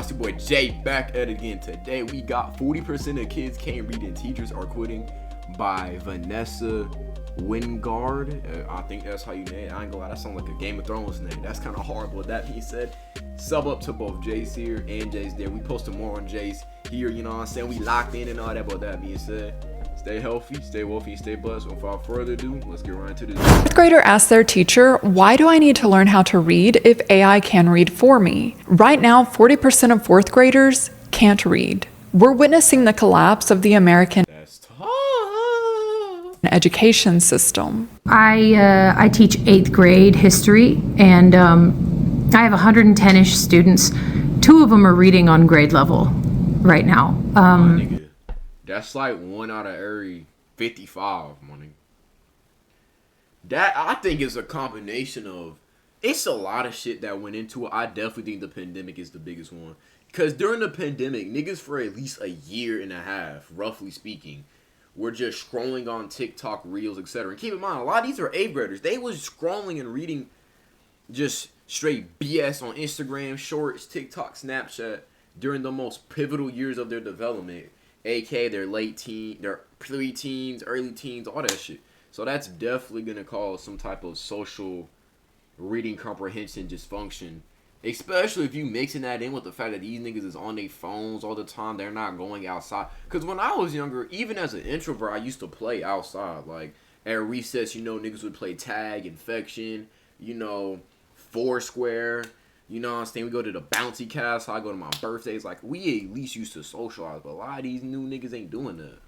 y'all? It's your boy Jay back at it again. Today we got 40% of kids can't read and teachers are quitting by Vanessa Wingard. I think that's how you name it. I ain't gonna lie, that sounds like a Game of Thrones name. That's kind of horrible. With that being said, sub up to both Jays here and Jays there. We posted more on Jays here, you know what I'm saying? We locked in and all that. But that being said, stay healthy, stay wealthy, stay blessed. Without further ado, let's get right into this. Fourth grader asked their teacher, why do I need to learn how to read if AI can read for me? Right now, 40% of fourth graders can't read. We're witnessing the collapse of the American education system. I teach 8th grade history, and I have 110-ish students. 2 of them are reading on grade level right now. Nigga, that's like 1 out of every 55, money. That, I think, is a combination of, it's a lot of shit that went into it. I definitely think the pandemic is the biggest one. Because during the pandemic, niggas for at least a year and a half, roughly speaking, were just scrolling on TikTok, Reels, etc. And keep in mind, a lot of these are 8th graders. They was scrolling and reading just straight BS on Instagram, Shorts, TikTok, Snapchat during the most pivotal years of their development, aka their their pre-teens, early teens, all that shit. So that's definitely gonna cause some type of social reading comprehension dysfunction. Especially if you mixing that in with the fact that these niggas is on their phones all the time. They're not going outside. Because when I was younger, even as an introvert, I used to play outside. Like, at recess, you know, niggas would play tag, infection, you know, Foursquare. You know what I'm saying? We go to the bouncy castle. I go to my birthdays. Like, we at least used to socialize. But a lot of these new niggas ain't doing that.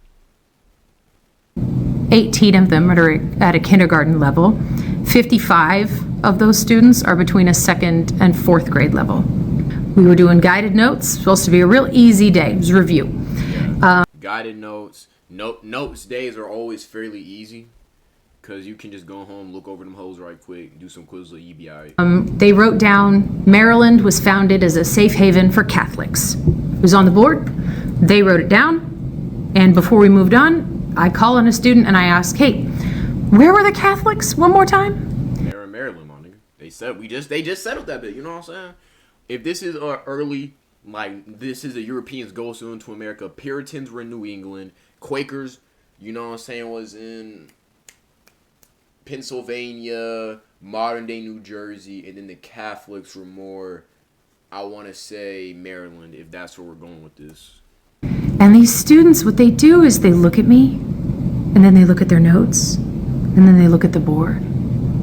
18 of them are at a kindergarten level. 55 of those students are between a 2nd and 4th grade level. We were doing guided notes. Supposed to be a real easy day. It was review. Guided notes. Notes days are always fairly easy. Because you can just go home, look over them hoes right quick, do some quizzes, you be all right. They wrote down, Maryland was founded as a safe haven for Catholics. It was on the board. They wrote it down. And before we moved on, I call on a student and I ask, hey, where were the Catholics? One more time. They're in Maryland, my nigga. They just settled that bit, you know what I'm saying? If this is early, like, this is a Europeans go soon to America, Puritans were in New England, Quakers, you know what I'm saying, was in Pennsylvania, modern day New Jersey, and then the Catholics were more, I want to say, Maryland, if that's where we're going with this. And these students, what they do is they look at me, and then they look at their notes, and then they look at the board.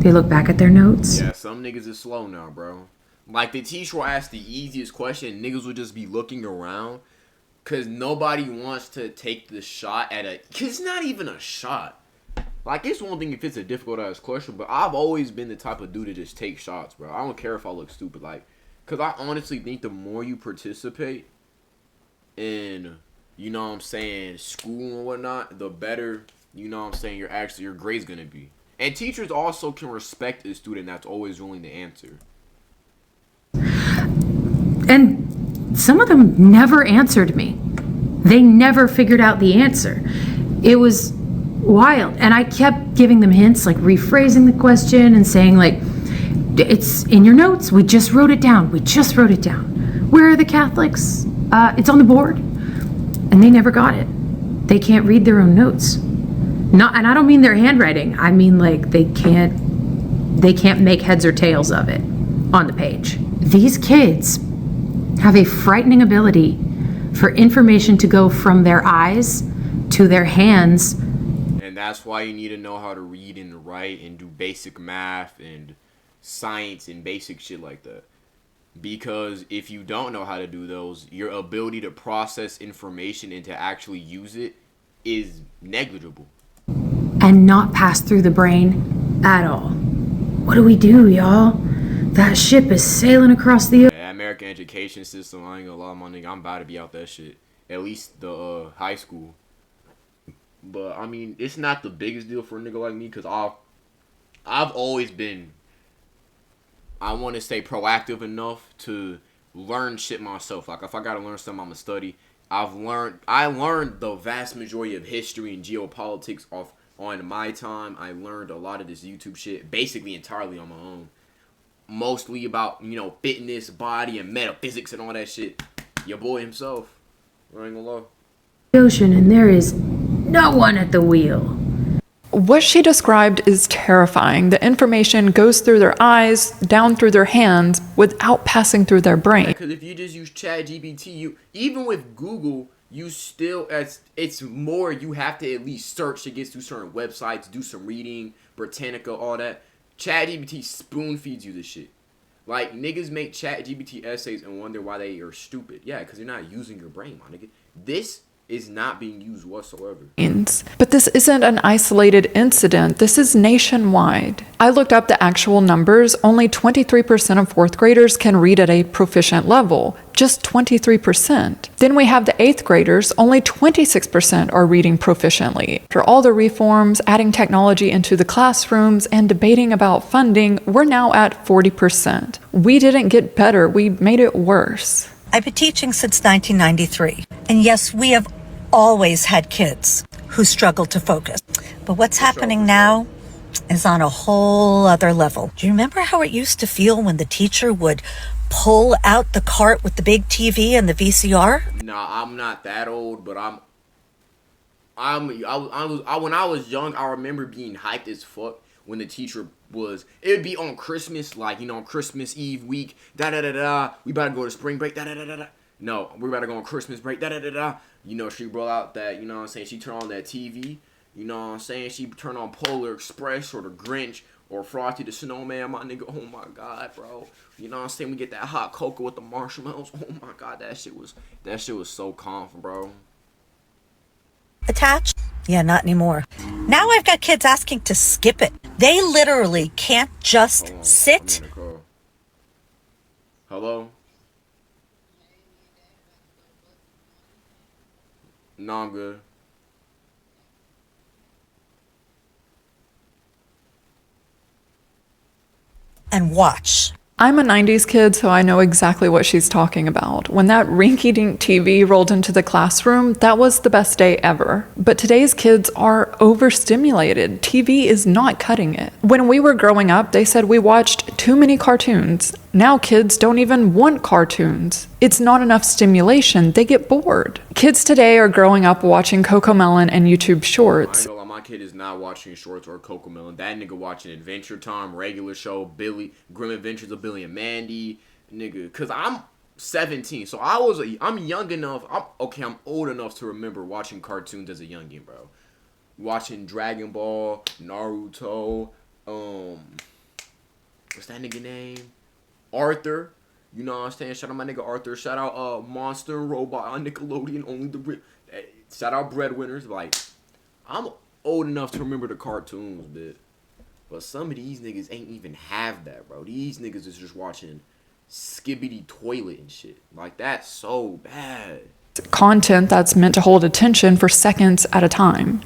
They look back at their notes. Yeah, some niggas is slow now, bro. Like, the teacher will ask the easiest question, niggas will just be looking around, because nobody wants to take the shot at because it's not even a shot. Like, it's one thing if it's a difficult-ass question, but I've always been the type of dude to just take shots, bro. I don't care if I look stupid, like, because I honestly think the more you participate in, you know what I'm saying, school and whatnot, the better, you know what I'm saying, your grade's gonna be. And teachers also can respect a student that's always willing to answer. And some of them never answered me. They never figured out the answer. It was wild. And I kept giving them hints, like rephrasing the question and saying, like, it's in your notes. We just wrote it down. We just wrote it down. Where are the Catholics? It's on the board. And they never got it. They can't read their own notes. And I don't mean their handwriting. I mean, like, they can't make heads or tails of it on the page. These kids have a frightening ability for information to go from their eyes to their hands. And that's why you need to know how to read and write and do basic math and science and basic shit like that. Because if you don't know how to do those, your ability to process information and to actually use it is negligible. And not pass through the brain at all. What do we do, y'all? That ship is sailing across the ocean. Yeah, American education system, I ain't gonna lie, my nigga, I'm about to be out that shit. At least the high school. But, I mean, it's not the biggest deal for a nigga like me, because I've always been, I want to say, proactive enough to learn shit myself. Like, if I gotta learn something, I'm gonna study. I learned the vast majority of history and geopolitics on my time. I learned a lot of this YouTube shit basically entirely on my own. Mostly about, you know, fitness, body, and metaphysics and all that shit. Your boy himself. I ain't gonna lie. ocean and there is no one at the wheel. What she described is terrifying. The information goes through their eyes, down through their hands, without passing through their brain. Because if you just use ChatGPT, even with Google, you still, it's more, you have to at least search to get to certain websites, do some reading, Britannica, all that. ChatGPT spoon feeds you this shit. Like, niggas make ChatGPT essays and wonder why they are stupid. Yeah, because you're not using your brain, my nigga. This is not being used whatsoever. But this isn't an isolated incident. This is nationwide. I looked up the actual numbers. Only 23% of fourth graders can read at a proficient level. Just 23%. Then we have the eighth graders. Only 26% are reading proficiently. After all the reforms, adding technology into the classrooms, and debating about funding, we're now at 40%. We didn't get better. We made it worse. I've been teaching since 1993. And yes, we have always had kids who struggle to focus. But what's happening now is on a whole other level. Do you remember how it used to feel when the teacher would pull out the cart with the big TV and the VCR? Nah, I'm not that old, but when I was young, I remember being hyped as fuck when the teacher was, it would be on Christmas, like, on Christmas Eve week, da-da-da-da, we about to go to spring break, da-da-da-da-da. No, we're about to go on Christmas break, da-da-da-da. She brought out that, she turned on that TV, she turned on Polar Express or the Grinch or Frosty the Snowman, my nigga, oh my God, bro. We get that hot cocoa with the marshmallows, oh my God, that shit was so calm, bro. Attached? Yeah, not anymore. Now I've got kids asking to skip it. They literally can't just sit. Hello? No, I'm good. And watch. I'm a 90s kid, so I know exactly what she's talking about. When that rinky-dink TV rolled into the classroom, that was the best day ever. But today's kids are overstimulated. TV is not cutting it. When we were growing up, they said we watched too many cartoons. Now kids don't even want cartoons. It's not enough stimulation. They get bored. Kids today are growing up watching Cocomelon and YouTube Shorts. My kid is not watching Shorts or Cocomelon. That nigga watching Adventure Time, Regular Show, Grim Adventures of Billy and Mandy, nigga. Cause I'm 17, so I'm young enough. I'm old enough to remember watching cartoons as a youngin, bro. Watching Dragon Ball, Naruto, what's that nigga name? Arthur. You know what I'm saying? Shout out my nigga Arthur. Shout out Monster and Robot on Nickelodeon. Shout out Breadwinners. Like, I'm old enough to remember the cartoons, but some of these niggas ain't even have that, bro. These niggas is just watching Skibbity Toilet and shit. Like, that's so bad. Content that's meant to hold attention for seconds at a time.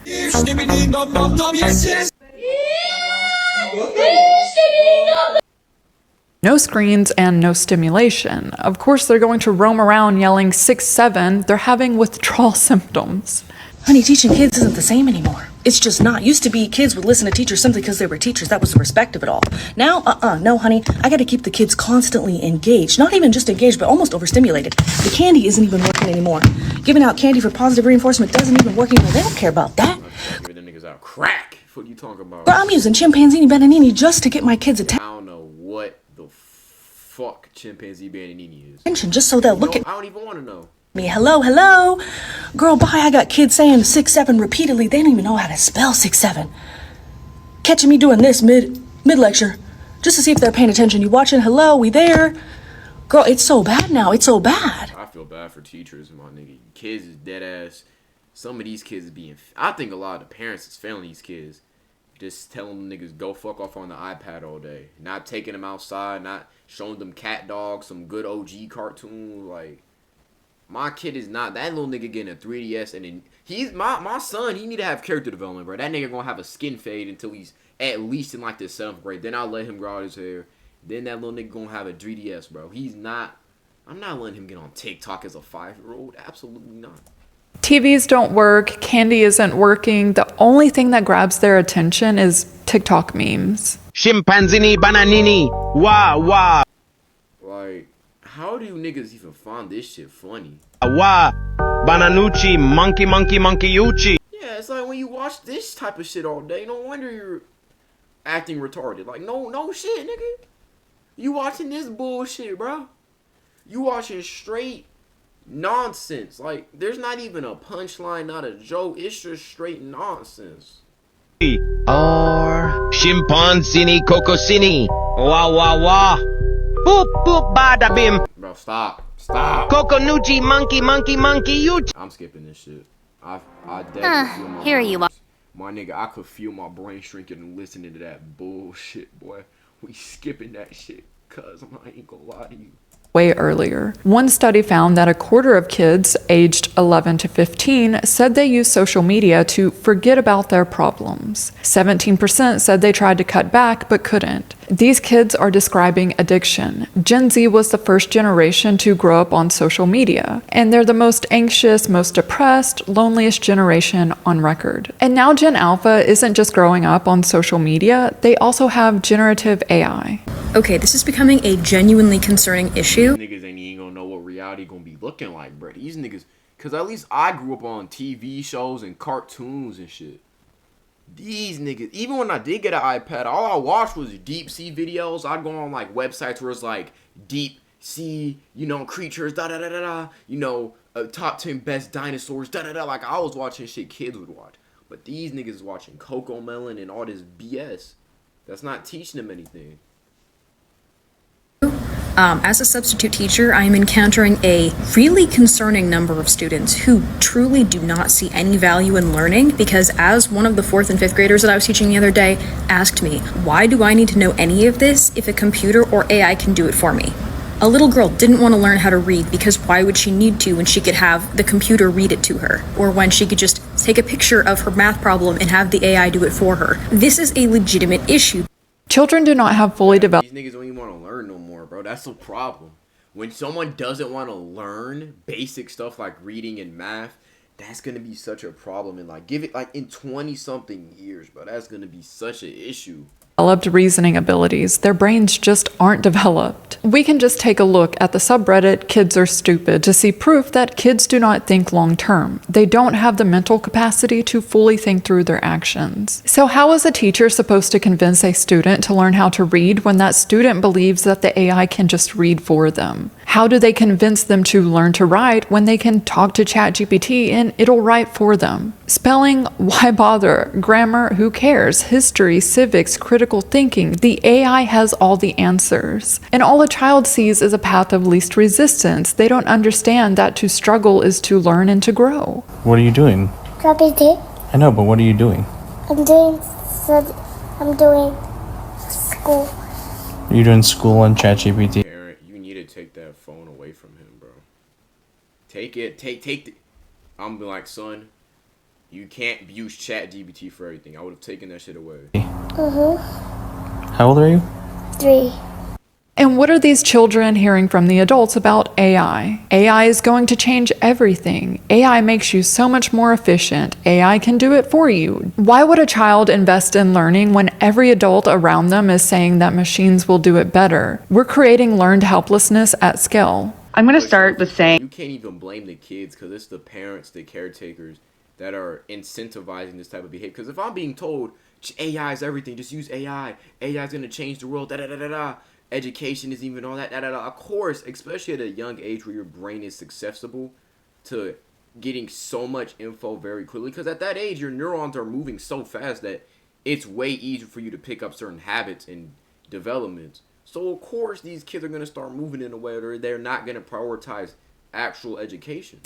No screens and no stimulation. Of course, they're going to roam around yelling 6-7. They're having withdrawal symptoms. Honey, teaching kids isn't the same anymore. It's just not. Used to be kids would listen to teachers simply because they were teachers. That was the respect of it all. Now, no, honey. I got to keep the kids constantly engaged. Not even just engaged, but almost overstimulated. The candy isn't even working anymore. Giving out candy for positive reinforcement doesn't even work anymore. They don't care about that. Them niggas out crack. What are you talking about? Bro, I'm using chimpanzee bananini just to get my kids' attention. I don't know what the fuck chimpanzee bananini is. Just so they'll look at I don't even want to know. me. Hello. Girl, bye. I got kids saying 6-7 repeatedly. They don't even know how to spell 6-7. Catching me doing this mid-lecture just to see if they're paying attention. You watching? Hello, we there? Girl, it's so bad now. It's so bad. I feel bad for teachers, my nigga. Kids is dead ass. Some of these kids is being... I think a lot of the parents is failing these kids. Just telling them niggas go fuck off on the iPad all day. Not taking them outside. Not showing them cat dogs. Some good OG cartoons. Like... My kid is not that little nigga getting a 3DS, and then he's my son. He need to have character development, bro. That nigga gonna have a skin fade until he's at least in like the 7th grade. Then I'll let him grow out his hair. Then that little nigga gonna have a 3DS, bro. He's not. I'm not letting him get on TikTok as a 5-year-old. Absolutely not. TVs don't work. Candy isn't working. The only thing that grabs their attention is TikTok memes. Chimpanzini bananini. Wah wah. Like, How do you niggas even find this shit funny? Wa Bananucci monkey uchi. Yeah, it's like when you watch this type of shit all day, no wonder you're acting retarded. Like, no shit, nigga. You watching this bullshit, bro. You watching straight nonsense. Like, there's not even a punchline, not a joke. It's just straight nonsense. Or chimpanzini cocosini. Wa. Boop bada bim. Bro, stop. Coconucci monkey uchi. I'm skipping this shit. I definitely feel my here you are. My nigga, I could feel my brain shrinking and listening to that bullshit, boy. We skipping that shit, cuz I ain't gonna lie to you. Way earlier. One study found that a quarter of kids aged 11 to 15 said they use social media to forget about their problems. 17% said they tried to cut back but couldn't. These kids are describing addiction. Gen Z was the first generation to grow up on social media, and they're the most anxious, most depressed, loneliest generation on record. And now Gen Alpha isn't just growing up on social media, they also have generative AI. Okay, this is becoming a genuinely concerning issue. These niggas ain't even gonna know what reality gonna be looking like, bro. These niggas, cause at least I grew up on TV shows and cartoons and shit. These niggas, even when I did get an iPad, all I watched was deep sea videos. I'd go on like websites where it's like deep sea, creatures, top 10 best dinosaurs, Like I was watching shit kids would watch. But these niggas is watching Coco Melon and all this BS. That's not teaching them anything. As a substitute teacher, I am encountering a really concerning number of students who truly do not see any value in learning because as one of the 4th and 5th graders that I was teaching the other day asked me, why do I need to know any of this if a computer or AI can do it for me? A little girl didn't want to learn how to read because why would she need to when she could have the computer read it to her? Or when she could just take a picture of her math problem and have the AI do it for her? This is a legitimate issue. Children do not have fully developed. These niggas don't even want to learn no more, bro. That's the problem. When someone doesn't want to learn basic stuff like reading and math, that's going to be such a problem. And like, give it like in 20 something years, bro. That's going to be such an issue. Developed reasoning abilities. Their brains just aren't developed. We can just take a look at the subreddit Kids Are Stupid to see proof that kids do not think long term. They don't have the mental capacity to fully think through their actions. So how is a teacher supposed to convince a student to learn how to read when that student believes that the AI can just read for them? How do they convince them to learn to write when they can talk to ChatGPT and it'll write for them? Spelling, why bother? Grammar, who cares? History, civics, critical thinking, the AI has all the answers. And all a child sees is a path of least resistance. They don't understand that to struggle is to learn and to grow. What are you doing? GPT. I know, but what are you doing? I'm doing school. Are you doing school on ChatGPT? Parent, you need to take that phone away from him, bro. Take it. Take the... I'm be like, son, you can't use ChatGPT for everything. I would have taken that shit away. How old are you? 3. And what are these children hearing from the adults about AI? AI is going to change everything. AI makes you so much more efficient. AI can do it for you. Why would a child invest in learning when every adult around them is saying that machines will do it better? We're creating learned helplessness at scale. I'm going to start with saying you can't even blame the kids because it's the parents, the caretakers that are incentivizing this type of behavior. Because if I'm being told AI is everything, just use AI. AI is going to change the world. Education isn't even all that. Of course, especially at a young age where your brain is susceptible to getting so much info very quickly. Because at that age, your neurons are moving so fast that it's way easier for you to pick up certain habits and developments. So, of course, these kids are going to start moving in a way where they're not going to prioritize actual education.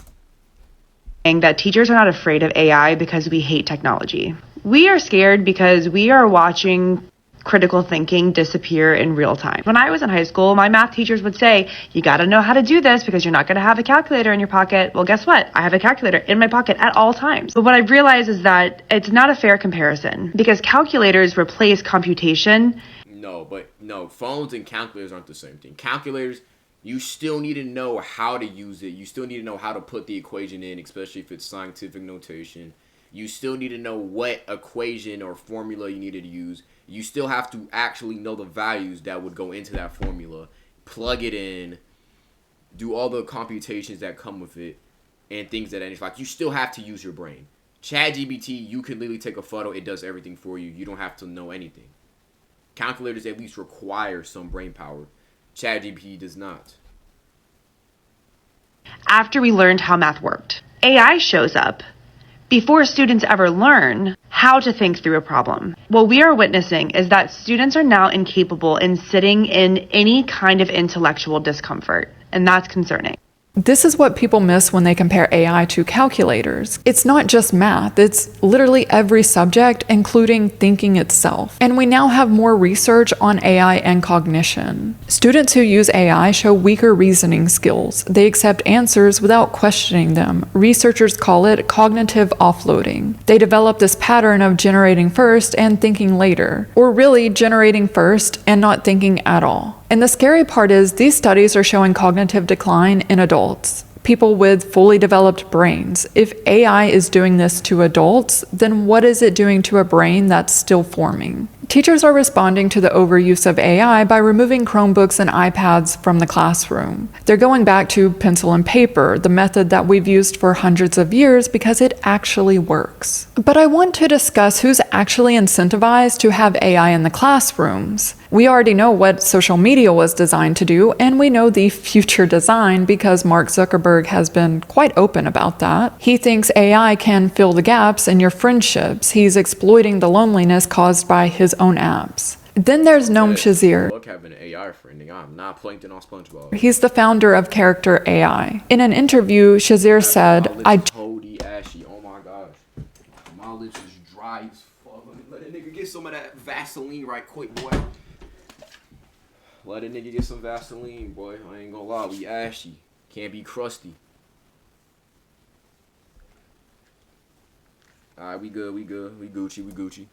that teachers are not afraid of AI because we hate technology. We are scared because we are watching critical thinking disappear in real time. When I was in high school, my math teachers would say, you got to know how to do this because you're not going to have a calculator in your pocket. Well, guess what? I have a calculator in my pocket at all times. But what I've realized is that it's not a fair comparison because calculators replace computation. No, phones and calculators aren't the same thing. Calculators, you still need to know how to use it. You still need to know how to put the equation in, especially if it's scientific notation. You still need to know what equation or formula you needed to use. You still have to actually know the values that would go into that formula. Plug it in. do all the computations that come with it, and things that it's like you still have to use your brain. ChatGPT, you can literally take a photo, it does everything for you. You don't have to know anything. Calculators at least require some brain power. ChatGPT does not. After we learned how math worked, AI shows up before students ever learn how to think through a problem. What we are witnessing is that students are now incapable in sitting in any kind of intellectual discomfort, and that's concerning. This is what people miss when they compare AI to calculators. It's not just math, it's literally every subject, including thinking itself. And we now have more research on AI and cognition. Students who use AI show weaker reasoning skills. They accept answers without questioning them. Researchers call it cognitive offloading. They develop this pattern of generating first and thinking later, or really generating first and not thinking at all. And the scary part is these studies are showing cognitive decline in adults, people with fully developed brains. If AI is doing this to adults, then what is it doing to a brain that's still forming? Teachers are responding to the overuse of AI by removing Chromebooks and iPads from the classroom. They're going back to pencil and paper, the method that we've used for hundreds of years because it actually works. But I want to discuss who's actually incentivized to have AI in the classrooms. We already know what social media was designed to do, and we know the future design because Mark Zuckerberg has been quite open about that. He thinks AI can fill the gaps in your friendships. He's exploiting the loneliness caused by his own apps. Then there's Noam Shazir. Look, having an AI friend, I'm not Plankton on SpongeBob. He's the founder of Character AI. In an interview, Shazir said, Oh my gosh. My lips is dry as fuck. Let a nigga get some of that Vaseline right quick, boy. Let a nigga get some Vaseline, boy. I ain't gonna lie, we ashy. Can't be crusty. Alright, we good. We Gucci.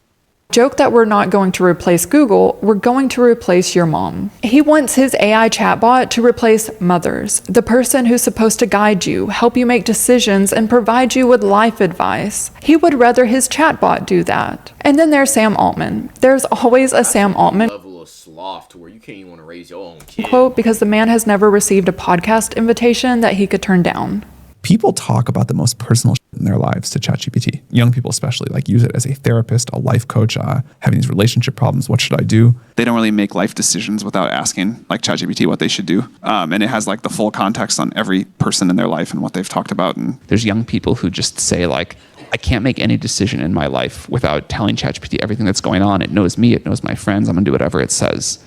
Joke that we're not going to replace Google, we're going to replace your mom. He wants his AI chatbot to replace mothers, the person who's supposed to guide you, help you make decisions, and provide you with life advice. He would rather his chatbot do that. And then there's Sam Altman. There's always a Sam Altman level of sloth to where you can't even want to raise your own kid. quote because the man has never received a podcast invitation that he could turn down. People talk about the most personal shit in their lives to ChatGPT. Young people especially, like, use it as a therapist, a life coach, having these relationship problems. What should I do? They don't really make life decisions without asking, like, ChatGPT what they should do. And it has, like, the full context on every person in their life and what they've talked about. And there's young people who just say, like, I can't make any decision in my life without telling ChatGPT everything that's going on. It knows me. It knows my friends. I'm going to do whatever it says.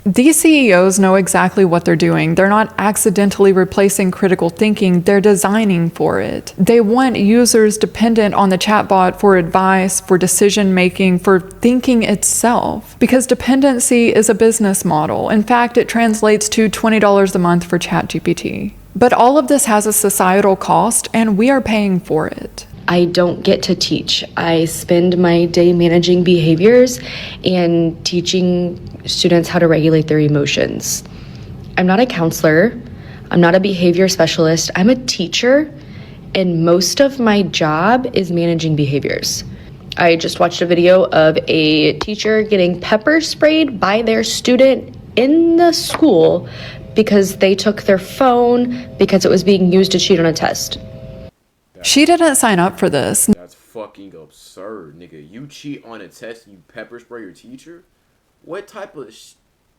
These CEOs know exactly what they're doing. They're not accidentally replacing critical thinking, they're designing for it. They want users dependent on the chatbot for advice, for decision making, for thinking itself. Because dependency is a business model. In fact, it translates to $20 a month for ChatGPT. But all of this has a societal cost, and we are paying for it. I don't get to teach. I spend my day managing behaviors and teaching students how to regulate their emotions. I'm not a counselor. I'm not a behavior specialist. I'm a teacher, and most of my job is managing behaviors. I just watched a video of a teacher getting pepper sprayed by their student in the school because they took their phone because it was being used to cheat on a test. She didn't sign up for this. That's fucking absurd, nigga. You cheat on a test and you pepper spray your teacher? What type of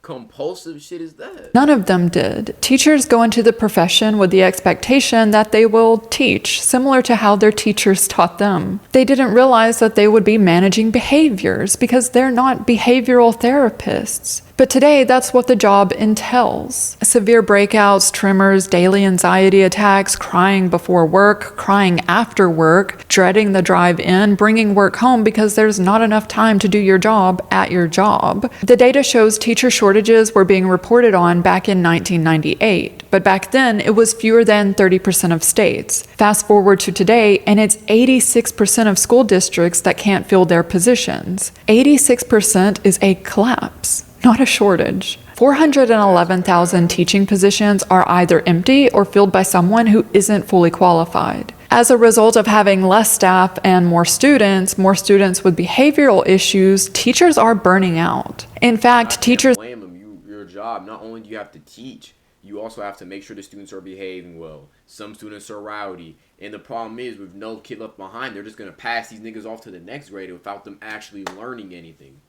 compulsive shit is that? None of them did. Teachers go into the profession with the expectation that they will teach, similar to how their teachers taught them. They didn't realize that they would be managing behaviors because they're not behavioral therapists. But today, that's what the job entails. Severe breakouts, tremors, daily anxiety attacks, crying before work, crying after work, dreading the drive in, bringing work home because there's not enough time to do your job at your job. The data shows teacher shortages were being reported on back in 1998. But back then, it was fewer than 30% of states. Fast forward to today, and it's 86% of school districts that can't fill their positions. 86% is a collapse, not a shortage. 411,000 teaching positions are either empty or filled by someone who isn't fully qualified. As a result of having less staff and more students with behavioral issues, teachers are burning out. In fact, teachers blame them. Your job, not only do you have to teach, you also have to make sure the students are behaving well. Some students are rowdy. And the problem is, with no kid left behind, they're just going to pass these niggas off to the next grade without them actually learning anything.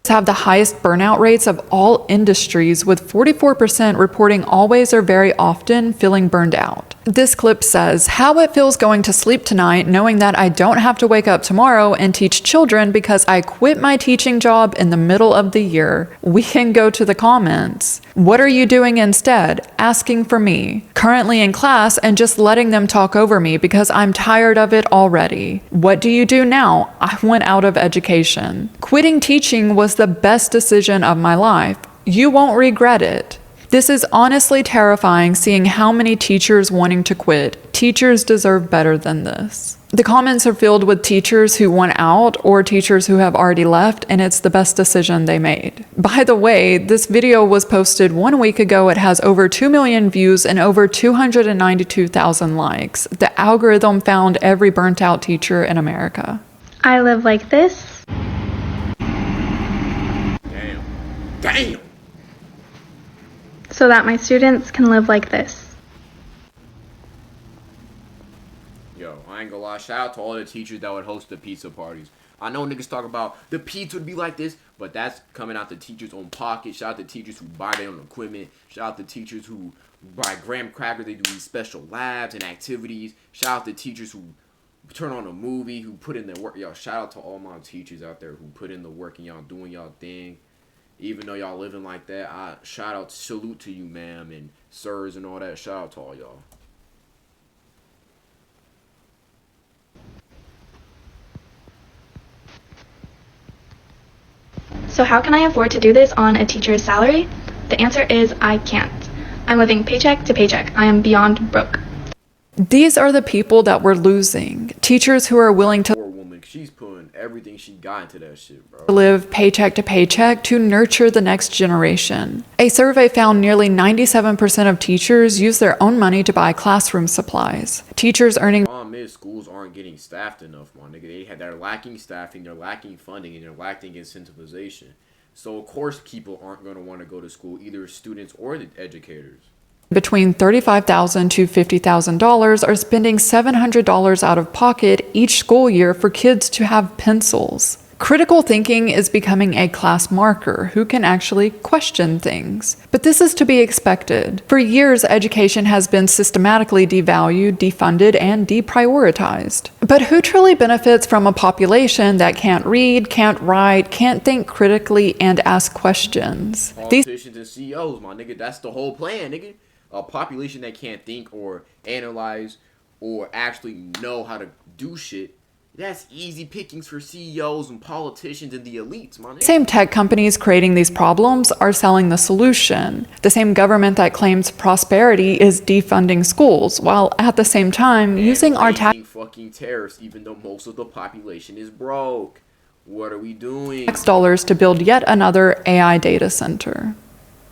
Have the highest burnout rates of all industries, with 44% reporting always or very often feeling burned out. This clip says how it feels going to sleep tonight knowing that I don't have to wake up tomorrow and teach children because I quit my teaching job in the middle of the year. We can go to the comments. What are you doing instead? Asking for me. Currently in class and just letting them talk over me because I'm tired of it already. What do you do now? I went out of education. Quitting teaching was the best decision of my life. You won't regret it. This is honestly terrifying, seeing how many teachers wanting to quit. Teachers deserve better than this. The comments are filled with teachers who want out or teachers who have already left, and it's the best decision they made. By the way, this video was posted 1 week ago. It has over 2 million views and over 292,000 likes. The algorithm found every burnt out teacher in America. I live like this. Damn! So that my students can live like this. Yo, I ain't gonna lie. Shout out to all the teachers that would host the pizza parties. I know niggas talk about the pizza would be like this, but that's coming out the teachers' own pocket. Shout out to teachers who buy their own equipment. Shout out to teachers who buy graham crackers. They do these special labs and activities. Shout out to teachers who turn on a movie, who put in their work. Yo, shout out to all my teachers out there who put in the work and y'all doing y'all thing. Even though y'all living like that, I shout out, salute to you, ma'am, and sirs, and all that. Shout out to all y'all. So how can I afford to do this on a teacher's salary? The answer is I can't. I'm living paycheck to paycheck. I am beyond broke. These are the people that we're losing. Teachers who are willing to She's putting everything she got into that shit, bro. Live paycheck to paycheck to nurture the next generation. A survey found nearly 97% of teachers use their own money to buy classroom supplies. Teachers earning... The problem is schools aren't getting staffed enough, my nigga. They're lacking staffing, they're lacking funding, and they're lacking incentivization. So, of course, people aren't going to want to go to school, either students or the educators. Between $35,000 to $50,000 are spending $700 out of pocket each school year for kids to have pencils. Critical thinking is becoming a class marker who can actually question things. But this is to be expected. For years, education has been systematically devalued, defunded, and deprioritized. But who truly benefits from a population that can't read, can't write, can't think critically, and ask questions? Politicians and CEOs, my nigga, that's the whole plan, nigga. A population that can't think or analyze or actually know how to do shit, that's easy pickings for CEOs and politicians and the elites, man. Same tech companies creating these problems are selling the solution. The same government that claims prosperity is defunding schools, while at the same time using our fucking tariffs, even though most of the population is broke. What are we doing? tax dollars to build yet another AI data center.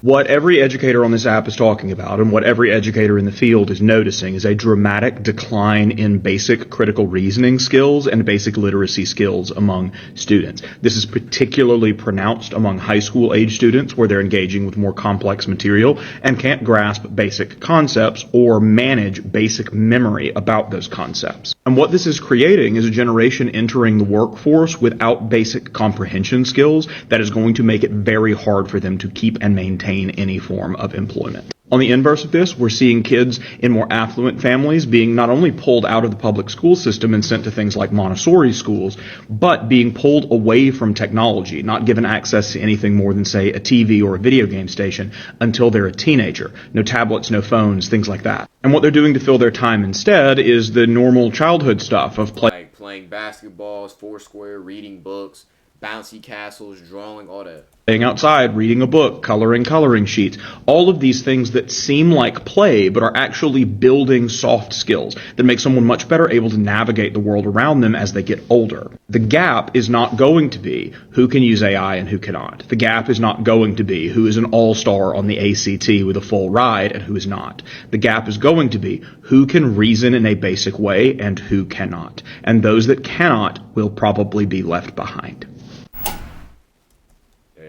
What every educator on this app is talking about, and what every educator in the field is noticing, is a dramatic decline in basic critical reasoning skills and basic literacy skills among students. This is particularly pronounced among high school age students, where they're engaging with more complex material and can't grasp basic concepts or manage basic memory about those concepts. And what this is creating is a generation entering the workforce without basic comprehension skills that is going to make it very hard for them to keep and maintain any form of employment. On the inverse of this, we're seeing kids in more affluent families being not only pulled out of the public school system and sent to things like Montessori schools, but being pulled away from technology, not given access to anything more than, say, a TV or a video game station until they're a teenager. No tablets, no phones, things like that. And what they're doing to fill their time instead is the normal childhood stuff of playing basketballs, Foursquare, reading books, bouncy castles, drawing, all that. Staying outside, reading a book, coloring sheets, all of these things that seem like play but are actually building soft skills that make someone much better able to navigate the world around them as they get older. The gap is not going to be who can use AI and who cannot. The gap is not going to be who is an all-star on the ACT with a full ride and who is not. The gap is going to be who can reason in a basic way and who cannot. And those that cannot will probably be left behind.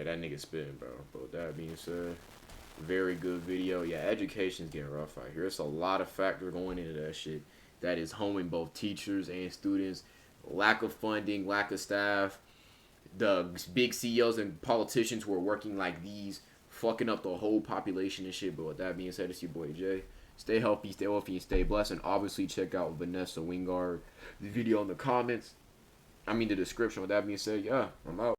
That nigga spitting, bro. But with that being said, Very good video. Yeah, education's getting rough out here. It's a lot of factors going into that shit that is homing both teachers and students. Lack of funding, lack of staff, the big CEOs and politicians who are working like these, fucking up the whole population and shit. But with that being said, it's your boy Jay. Stay healthy, stay wealthy, and stay blessed. And obviously check out Vanessa Wingard, the video in the comments. I mean the description. With that being said, yeah, I'm out.